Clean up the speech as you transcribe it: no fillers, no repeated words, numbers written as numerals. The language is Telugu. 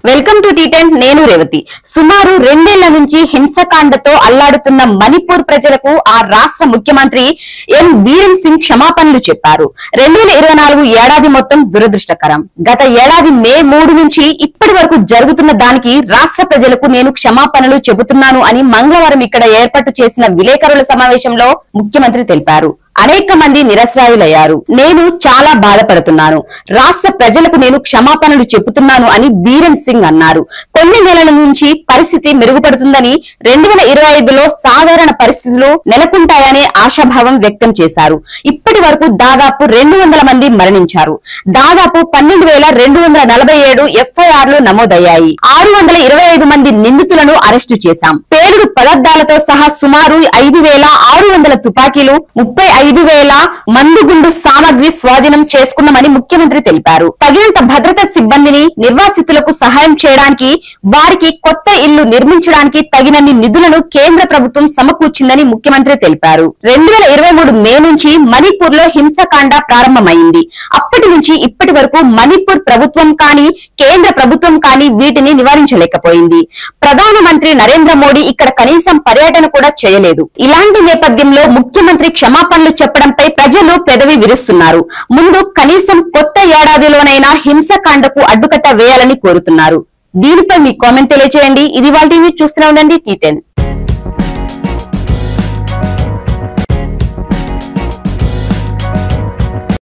వెల్కమ్ టు టీ10 నేను రేవతి. సుమారు 2 ఏళ్ల నుంచి హింసకాండతో అల్లాడుతున్న మణిపూర్ ప్రజలకు ఆ రాష్ట్ర ముఖ్యమంత్రి ఎన్ బీరెన్ సింగ్ క్షమాపణలు చెప్పారు. 2024 ఏడాది మొత్తం దురదృష్టకరం. గత ఏడాది మే 3 నుంచి ఇప్పటి వరకు జరుగుతున్న దానికి రాష్ట్ర ప్రజలకు నేను క్షమాపణలు చెబుతున్నాను అని మంగళవారం ఇక్కడ ఏర్పాటు చేసిన విలేకరుల సమావేశంలో ముఖ్యమంత్రి తెలిపారు. అనేక మంది నిరసరాయులయ్యారు. నేను చాలా బాధపడుతున్నాను. రాష్ట్ర ప్రజలకు నేను క్షమాపణలు చెబుతున్నాను అని బీరెన్ సింగ్ అన్నారు. కొన్ని నెలల నుంచి పరిస్థితి మెరుగుపడుతుందని 2025లో సాధారణ పరిస్థితులు నెలకొంటాయనే ఆశాభావం వ్యక్తం చేశారు. ఇప్పటి వరకు దాదాపు 200 మంది మరణించారు. దాదాపు 12,247 ఎఫ్ఐఆర్లు నమోదయ్యాయి. 625 మంది నిందితులను అరెస్టు చేశాం. పేలుడు పదార్థాలతో సహా సుమారు 5,600 తుపాకీలు, 35,000 మందుగుండు సామగ్రి స్వాధీనం చేసుకున్నామని ముఖ్యమంత్రి తెలిపారు. తగినంత భద్రతా సిబ్బందిని, నిర్వాసితులకు సహాయం చేయడానికి, వారికి కొత్త ఇళ్లు నిర్మించడానికి తగినన్ని నిధులను కేంద్ర ప్రభుత్వం సమకూర్చిందని ముఖ్యమంత్రి తెలిపారు. 2023 మే నుంచి మణిపూర్ లో హింసకాండ ప్రారంభమైంది. అప్పటి నుంచి ఇప్పటి వరకు మణిపూర్ ప్రభుత్వం కానీ, కేంద్ర ప్రభుత్వం కానీ వీటిని నివారించలేకపోయింది. ప్రధానమంత్రి నరేంద్ర మోడీ ఇక్కడ కనీసం పర్యటన కూడా చేయలేదు. ఇలాంటి నేపథ్యంలో ముఖ్యమంత్రి క్షమాపణలు చెప్పడంపై ప్రజలు పెదవి విరుస్తున్నారు. ముందు కనీసం కొత్త ఏడాదిలోనైనా హింసకాండకు అడ్డుకట్ట వేయాలని కోరుతున్నారు. దీనిపై మీ కామెంట్ తెలియజేయండి. ఇది వాళ్ళ టీవీ చూస్తూనే ఉండండి టీ10.